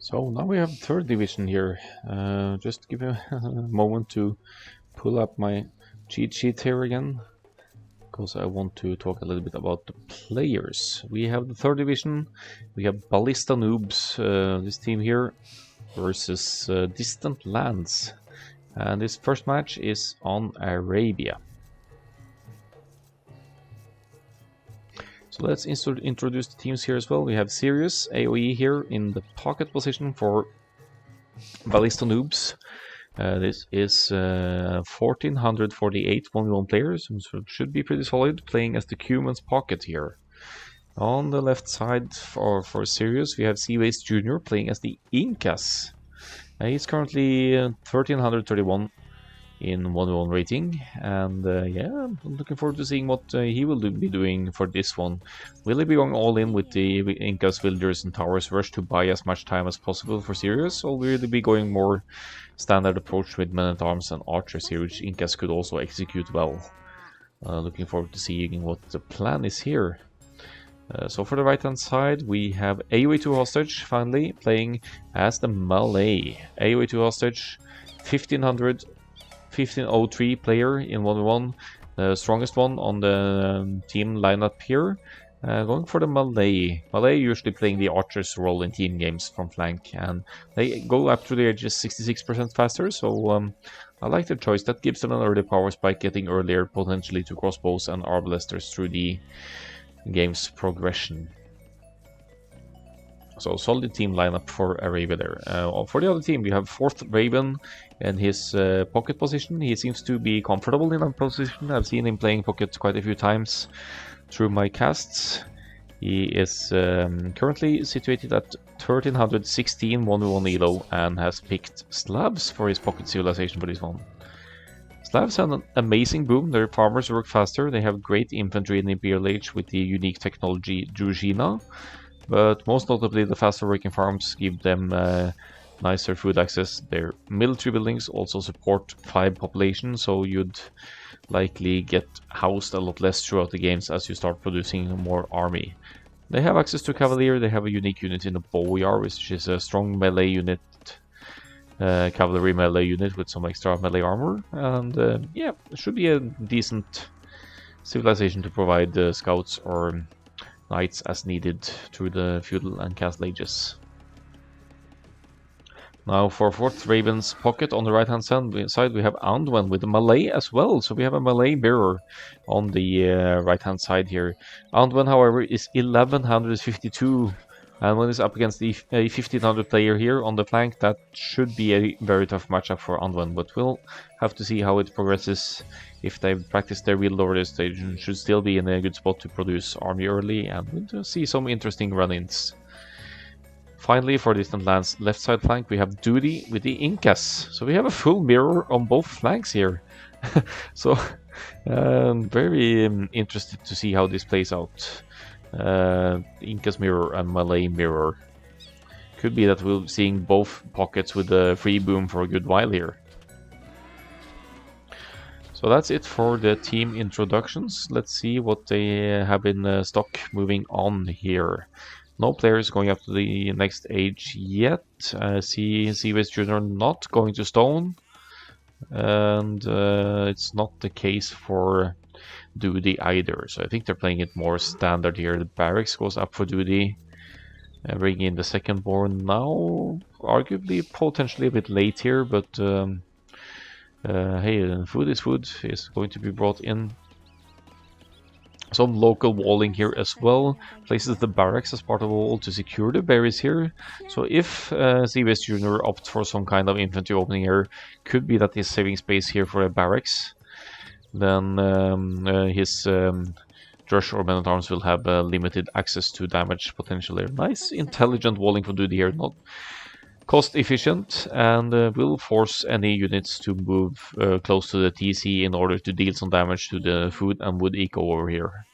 So now we have third division here. Just give a moment to pull up my cheat sheet here again, because I want to talk a little bit about the players. We have the third division. We have Ballista Noobs, this team here, versus Distant Lands. And this first match is on Arabia. So let's introduce the teams here as well. We have Sirius AOE here in the pocket position for Ballista Noobs. This is 1448 1v1 players, so it should be pretty solid, playing as the Cuman's pocket here. On the left side for Sirius, we have Seaways Jr. playing as the Incas. He's currently 1331 in 1v1 rating, and yeah, I'm looking forward to seeing what he will be doing for this one. Will he be going all in with the Incas, Villagers and Towers Rush to buy as much time as possible for Sirius, or will he be going more standard approach with Men-at-Arms and Archers here, which Incas could also execute well? Looking forward to seeing what the plan is here. So for the right hand side we have AOE 2 Hostage finally playing as the Malay. AOE 2 Hostage, 1503 player in 1v1, the strongest one on the team lineup here. Going for the Malay. Malay usually playing the Archer's role in team games from flank, and they go up to the edges 66% faster, so I like their choice. That gives them an early power spike, getting earlier potentially to crossbows and arbalesters through the game's progression. So solid team lineup for Arabia there. For the other team, we have 4th Raven in his pocket position. He seems to be comfortable in that position. I've seen him playing pocket quite a few times through my casts. He is currently situated at 1316 1v1 elo and has picked Slavs for his pocket civilization for this one. Slavs have an amazing boom. Their farmers work faster. They have great infantry in Imperial Age with the unique technology Druzhina. But most notably, the faster working farms give them nicer food access. Their military buildings also support 5 population, so you'd likely get housed a lot less throughout the games as you start producing more army. They have access to Cavalier. They have a unique unit in the Boyar, which is a strong melee unit, cavalry melee unit with some extra melee armor. And yeah, it should be a decent civilization to provide scouts or knights as needed through the feudal and castle ages. Now for 4th Raven's pocket on the right hand side we have Anduin with a Malay as well, so we have a Malay mirror on the right hand side here. Anduin, however, is 1152, and when it's up against the 1500 player here on the flank, that should be a very tough matchup for Anduin, but we'll have to see how it progresses. If they've practiced their wield over this stage, should still be in a good spot to produce army early, and we'll see some interesting run-ins. Finally, for Distant Lands left side flank, we have Duty with the Incas. So we have a full mirror on both flanks here. So very interested to see how this plays out. Incas mirror and Malay mirror. Could be that we'll be seeing both pockets with a free boom for a good while here. So that's it for the team introductions. Let's see what they have in stock moving on here. No players going up to the next age yet. Seaways Jr. not going to Stone. And it's not the case for Duty either. So I think they're playing it more standard here. The barracks goes up for Duty. Bringing in the second born now. Arguably, potentially a bit late here, but hey, food is going to be brought in. Some local walling here as well. Places the barracks as part of a wall to secure the berries here. So if Seaways Jr. opts for some kind of infantry opening here, could be that he's saving space here for a barracks. Then his Drush or Men-at-Arms will have limited access to damage potential here. Nice intelligent walling for Duty here, not cost efficient, and will force any units to move close to the TC in order to deal some damage to the food and wood eco over here.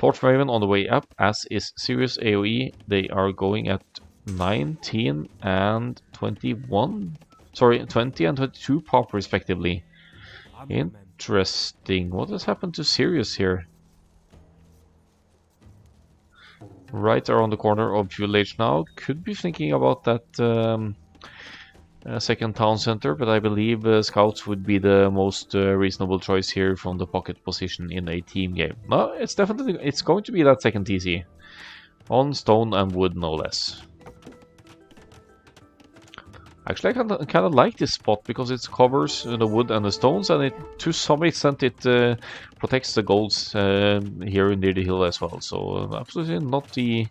4th Raven on the way up, as is Sirius AOE. They are going at 19 and 21. Sorry, 20 and 22 pop respectively. Interesting. What has happened to Sirius here? right around the corner of Fuel Age now. Could be thinking about that second town center, but I believe scouts would be the most reasonable choice here from the pocket position in a team game. No, it's definitely going to be that second TC on stone and wood, no less. Actually, I kind of like this spot because it covers the wood and the stones, and it, to some extent, it protects the golds here near the hill as well. So absolutely not the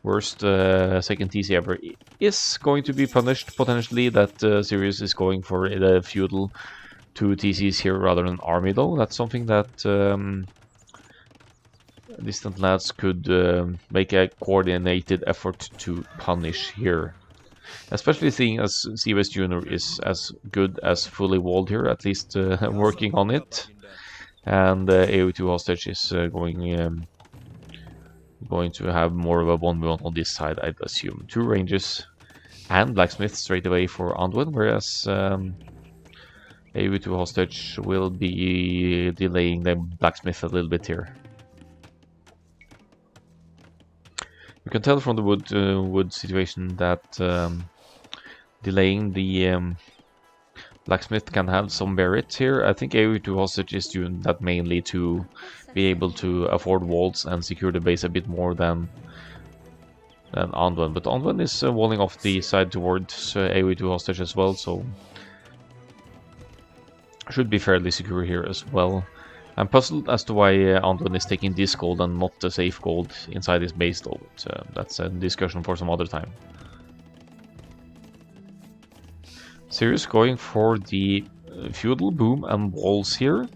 worst second TC ever. It is going to be punished potentially that Sirius is going for the feudal 2 TCs here rather than army, though. That's something that distant lads could make a coordinated effort to punish here. Especially seeing as CBS Junior is as good as fully walled here, at least working on it. And AOE2 hostage is going to have more of a 1v1 on this side, I'd assume. 2 ranges and blacksmith straight away for Anduin, whereas AOE2 hostage will be delaying the blacksmith a little bit here. You can tell from the wood situation that delaying the blacksmith can have some merit here. I think AOE2 hostage is doing that mainly to be able to afford walls and secure the base a bit more than Anduin. But Anduin is walling off the side towards AOE2 hostage as well, so should be fairly secure here as well. I'm puzzled as to why Anduin is taking this gold and not the safe gold inside his base, though. But, that's a discussion for some other time. Sirius going for the feudal boom and walls here.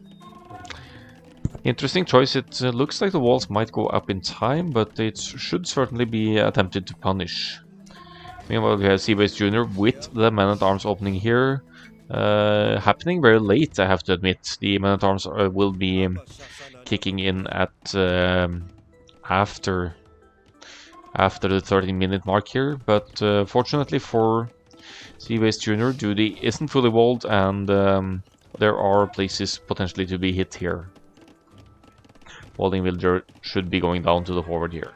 Interesting choice. It looks like the walls might go up in time, but it should certainly be attempted to punish. Meanwhile, we have Seabase Jr. with the Man-at-Arms opening here. Happening very late, I have to admit. The Man-at-Arms will be kicking in at after the 30-minute mark here, but fortunately for Seabase Jr., Duty isn't fully walled, and there are places potentially to be hit here. Walling Villager should be going down to the forward here.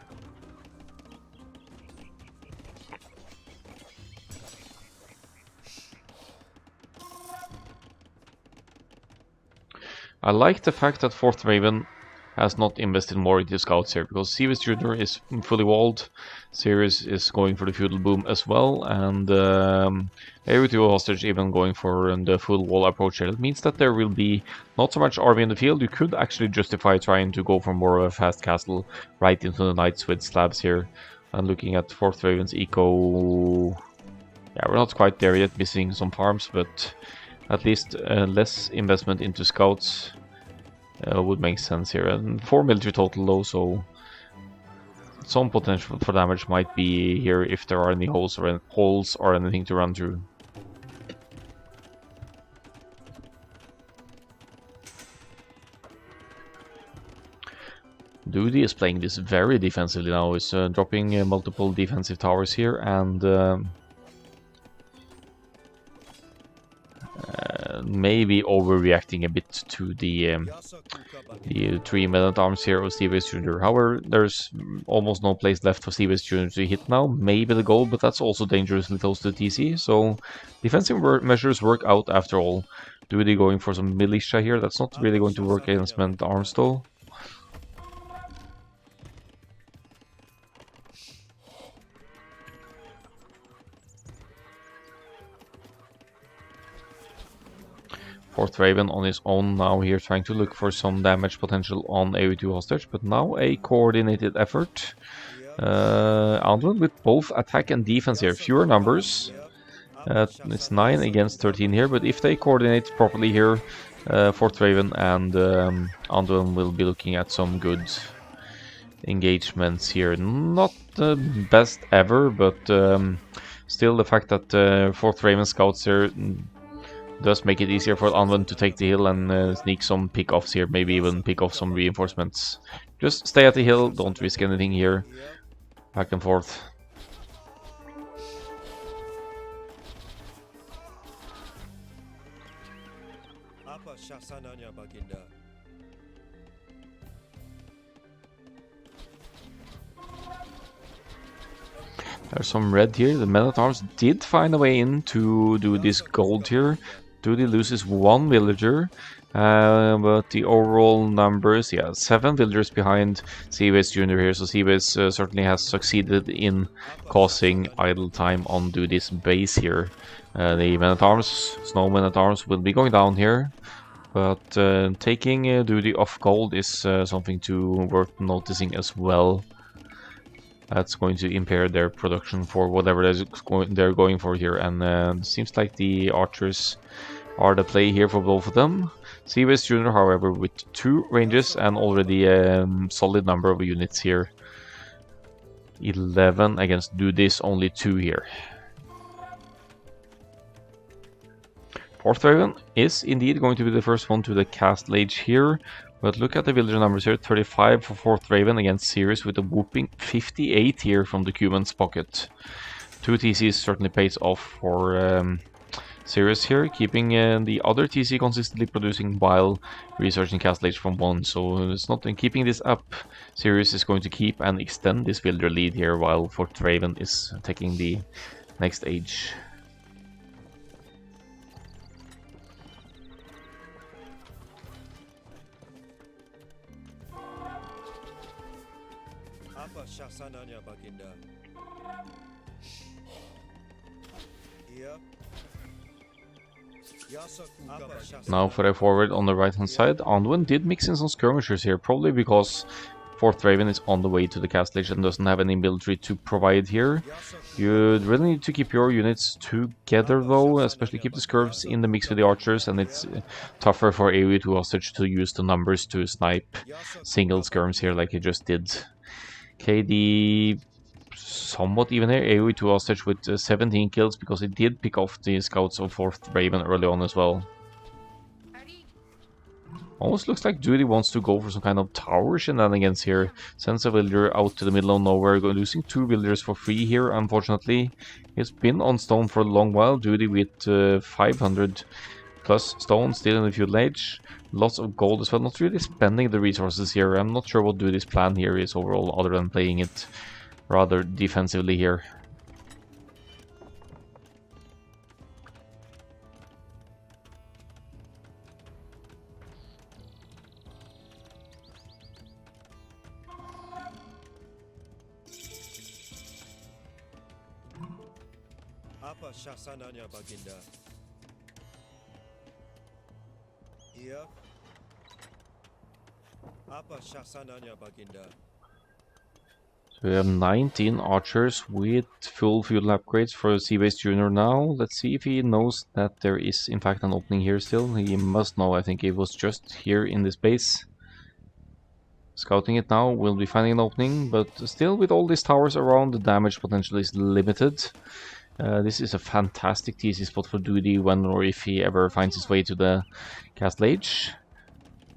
I like the fact that 4th Raven has not invested more into scouts here, because Seabase Jr. is fully walled, Sirius is going for the feudal boom as well, and AOE2 hostage even going for the full wall approach here. It means that there will be not so much army in the field. You could actually justify trying to go for more of a fast castle right into the knights with slabs here. And looking at 4th Raven's eco, yeah, we're not quite there yet, missing some farms, but at least less investment into scouts would make sense here. And 4 military total though, so some potential for damage might be here if there are any holes or anything to run through. Duty is playing this very defensively now. He's dropping multiple defensive towers here, and maybe overreacting a bit to the 3 Men-at-Arms here of Seabase Jr. However, there's almost no place left for Seabase Jr. to hit now. Maybe the goal, but that's also dangerously close to TC, so defensive measures work out after all. Duty going for some militia here. That's not really going to work against Men-at-Arms though. Fourth Raven on his own now here, trying to look for some damage potential on AOE2 hostage, but now a coordinated effort. Anduin with both attack and defense here, fewer numbers. It's 9 against 13 here, but if they coordinate properly here, Fourth Raven and Anduin will be looking at some good engagements here. Not the best ever, but still the fact that Fourth Raven scouts here does make it easier for Anduin to take the hill and sneak some pick-offs here, maybe even pick off some reinforcements. Just stay at the hill, don't risk anything here. Back and forth. There's some red here. The Men-at-Arms did find a way in to do this gold here. Duty loses 1 villager, but the overall numbers, yeah, 7 villagers behind Seabase Jr. here. So Seabase certainly has succeeded in causing idle time on Duty's base here. The Men-at-Arms, Snow Men-at-Arms will be going down here. But taking Duty off gold is something worth noticing as well. That's going to impair their production for whatever they're going for here. And it seems like the archers are the play here for both of them. Seabase Jr., however, with 2 ranges and already a solid number of units here. 11 against Duty's, only 2 here. 4th Raven is indeed going to be the first one to the Castle Age here. But look at the villager numbers here, 35 for 4th Raven against Sirius with a whooping 58 here from the Cuban's pocket. 2 TCs certainly pays off for Sirius here, keeping the other TC consistently producing while researching Castle Age from 1. So it's not keeping this up. Sirius is going to keep and extend this villager lead here while 4th Raven is taking the next age. Now for a forward on the right hand side, Anduin did mix in some skirmishers here, probably because 4th Raven is on the way to the Castle Age and doesn't have any military to provide here. You really need to keep your units together though, especially keep the skirms in the mix with the archers, and it's tougher for AoE 2 hostage to use the numbers to snipe single skirms here like he just did. KD somewhat even here, AoE 2 hostage with 17 kills because he did pick off the scouts of 4th Raven early on as well. Almost looks like Duty wants to go for some kind of tower shenanigans here. Sends a villager out to the middle of nowhere, losing 2 villagers for free here, unfortunately. He's been on stone for a long while, Duty with 500 plus stone still in the feudal age. Lots of gold as well, not really spending the resources here. I'm not sure what Duty's plan here is overall, other than playing it rather defensively here. Apa syasananya baginda? Iya. Apa syasananya baginda? So we have 19 archers with full feudal upgrades for Seabase Jr. now. Let's see if he knows that there is in fact an opening here still. He must know, I think it was just here in this base. Scouting it now, we'll be finding an opening, but still with all these towers around, the damage potential is limited. This is a fantastic TC spot for Duty when or if he ever finds his way to the Castle Age.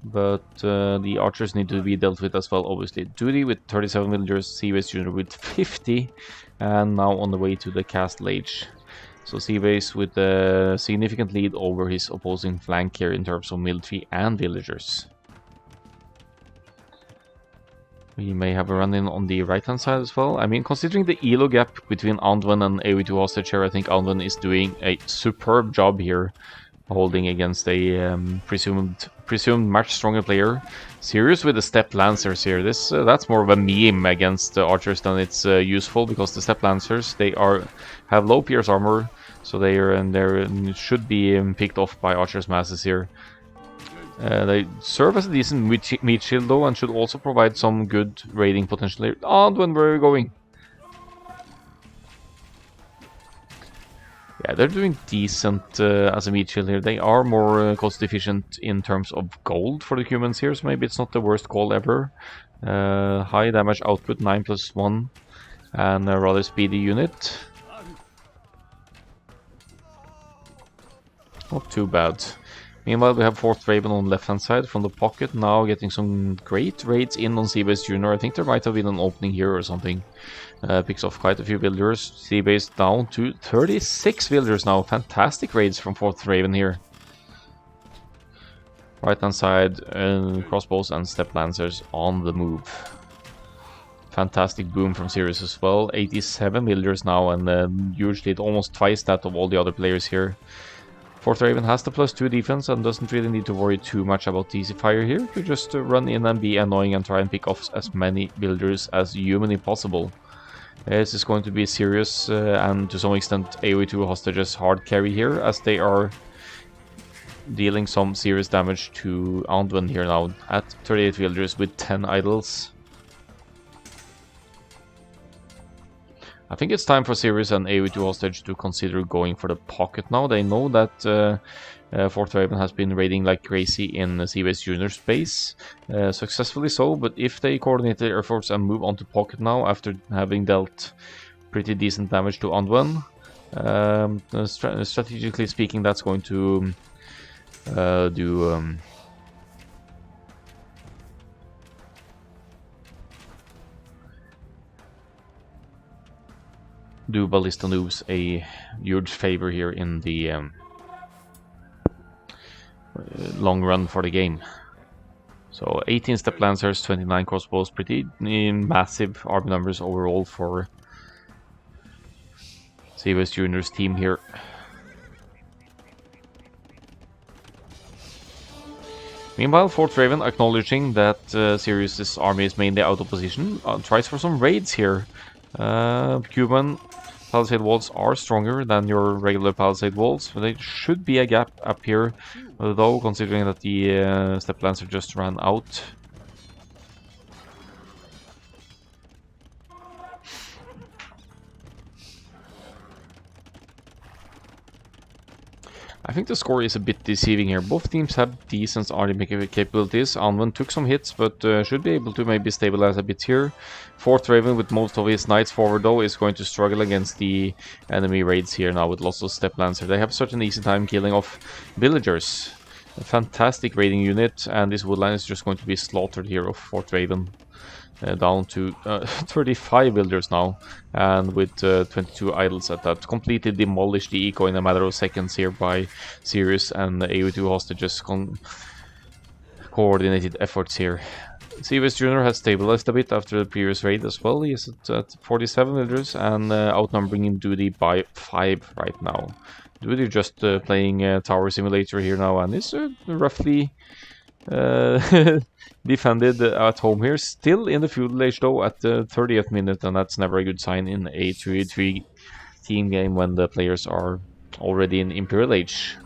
But the archers need to be dealt with as well, obviously. Duty with 37 villagers, Seabase Jr. with 50, and now on the way to the Castle Age. So Seabase with a significant lead over his opposing flank here in terms of military and villagers. We may have a run-in on the right-hand side as well. I mean, considering the elo gap between Anduin and AoE 2 hostage here, I think Anduin is doing a superb job here, holding against a presumed much stronger player. Sirius with the step lancers here. That's more of a meme against the archers than it's useful, because the step lancers, they have low pierce armor, so they should be picked off by archers masses here. They serve as a decent meat shield though, and should also provide some good raiding potential here. Anduin, where are you going? Yeah, they're doing decent as a meat shield here. They are more cost efficient in terms of gold for the humans here, so maybe it's not the worst call ever. High damage output, 9+1, and a rather speedy unit. Not too bad. Meanwhile, we have 4th Raven on the left-hand side from the pocket, now getting some great raids in on Seabase Jr. I think there might have been an opening here or something. Picks off quite a few villagers. Seabase down to 36 villagers now. Fantastic raids from 4th Raven here. Right-hand side, crossbows and step lancers on the move. Fantastic boom from Sirius as well. 87 villagers now, and usually almost twice that of all the other players here. 4th Raven has the +2 defense and doesn't really need to worry too much about easy fire here. To just run in and be annoying and try and pick off as many villagers as humanly possible. This is going to be serious and to some extent AoE 2 hostages hard carry here, as they are dealing some serious damage to Anduin here now at 38 villagers with 10 idols. I think it's time for Sirius and AoE 2 hostage to consider going for the pocket now. They know that 4th Raven has been raiding like crazy in Seaways Junior space, successfully so, but if they coordinate their efforts and move on to pocket now after having dealt pretty decent damage to Anduin, strategically speaking, that's going to do Ballista Noobs a huge favor here in the long run for the game. So 18 step lancers, 29 crossbows, pretty massive army numbers overall for Seaways Junior's team here. Meanwhile, 4th Raven, acknowledging that Sirius's army is mainly out of position, tries for some raids here. Cuban palisade walls are stronger than your regular palisade walls, but there should be a gap up here, though, considering that the step lancer just ran out. I think the score is a bit deceiving here. Both teams have decent army capabilities. Anwen took some hits, but should be able to maybe stabilize a bit here. 4th Raven, with most of his knights forward though, is going to struggle against the enemy raids here now with lots of step lancer. They have such an easy time killing off villagers. A fantastic raiding unit, and this woodline is just going to be slaughtered here of 4th Raven. Down to 35 builders now, and with 22 idols at that. Completely demolished the eco in a matter of seconds here by Sirius and the AoE2 hostages coordinated efforts here. Seaways Junior has stabilized a bit after the previous raid as well. He is at 47 villagers and outnumbering Duty by 5 right now. Duty just playing Tower Simulator here now and is roughly defended at home here. Still in the feudal age though at the 30th minute, and that's never a good sign in a 3-3 team game when the players are already in Imperial Age.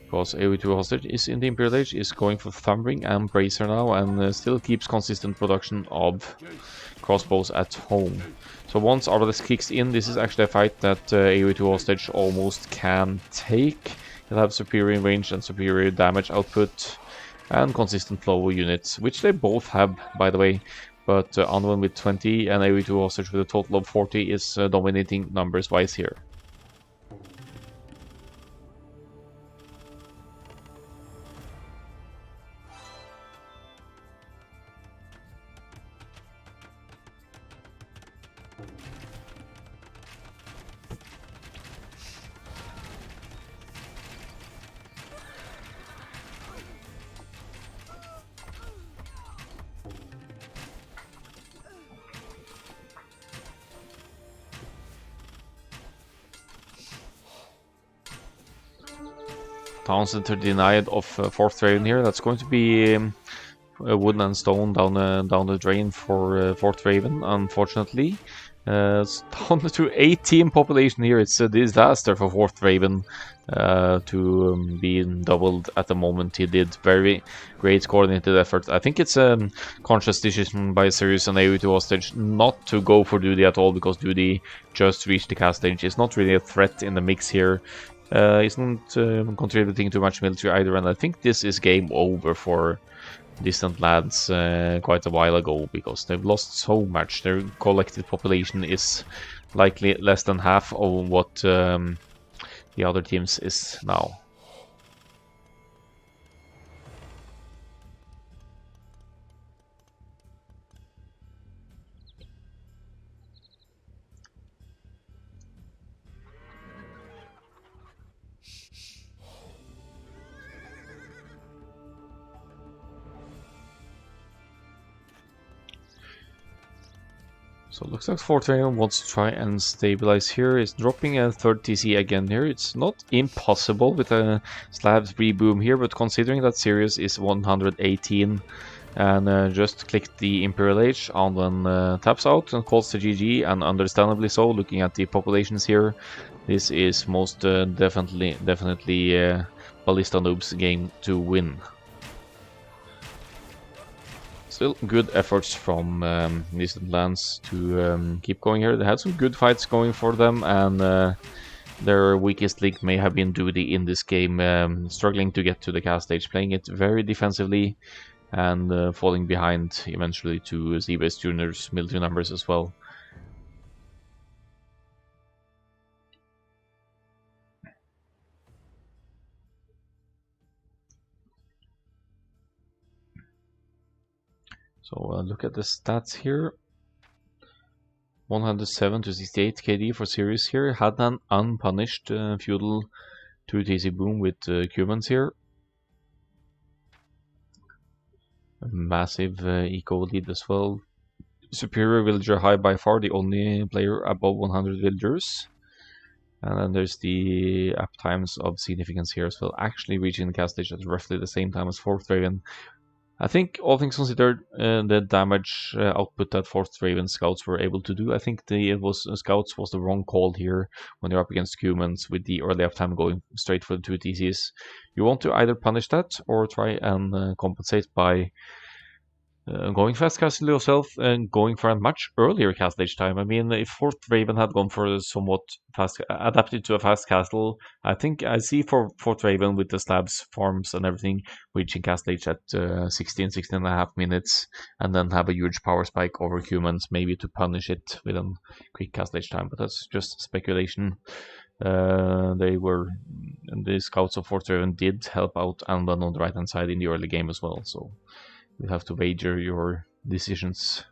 Because AoE2 hostage is in the Imperial Age, is going for Thumbring and Bracer now, and still keeps consistent production of crossbows at home. So once Arbalest kicks in, this is actually a fight that AoE2 hostage almost can take. He'll have superior range and superior damage output and consistent flow of units, which they both have, by the way. But Anwen with 20 and AoE2 hostage with a total of 40 is dominating numbers-wise here. Townsend denied of 4th Raven here. That's going to be wood and stone down the drain for 4th Raven, unfortunately. It's down to 18 population here. It's a disaster for 4th Raven to be doubled at the moment he did. Very great coordinated effort. I think it's a conscious decision by Sirius and AoE2 hostage not to go for Duty at all, because Duty just reached the cast stage. It's not really a threat in the mix here. Isn't contributing too much military either, and I think this is game over for Distant Lands quite a while ago, because they've lost so much. Their collected population is likely less than half of what the other teams is now. So it looks like Fortrain wants to try and stabilize here. He's dropping a third TC again here. It's not impossible with a slabs reboom here, but considering that Sirius is 118 and just clicked the Imperial Age and then taps out and calls the GG, and understandably so, looking at the populations here, this is most definitely Ballista Noobs game to win. Still good efforts from Distant Lands to keep going here. They had some good fights going for them, and their weakest link may have been Duty in this game, struggling to get to the cast stage, playing it very defensively and falling behind eventually to Z-Base Junior's military numbers as well. So look at the stats here. 107 to 68 KD for Sirius here. Had an unpunished feudal 2 TC boom with Cumans here. A massive eco lead as well. Superior villager high, by far the only player above 100 villagers. And then there's the up times of significance here as well, actually reaching the cast stage at roughly the same time as 4th Raven. I think, all things considered, the damage output that 4th Raven scouts were able to do, I think scouts was the wrong call here when you're up against humans with the early uptime going straight for the 2 TCs. You want to either punish that or try and compensate by going fast castle yourself and going for a much earlier cast stage time. I mean, if 4th Raven had gone for a somewhat fast, adapted to a fast castle, I think I see for 4th Raven with the slabs, farms, and everything reaching cast stage at 16 and a half minutes, and then have a huge power spike over humans, maybe to punish it with a quick cast stage time. But that's just speculation. The scouts of 4th Raven did help out Anban on the right hand side in the early game as well, so you have to wager your decisions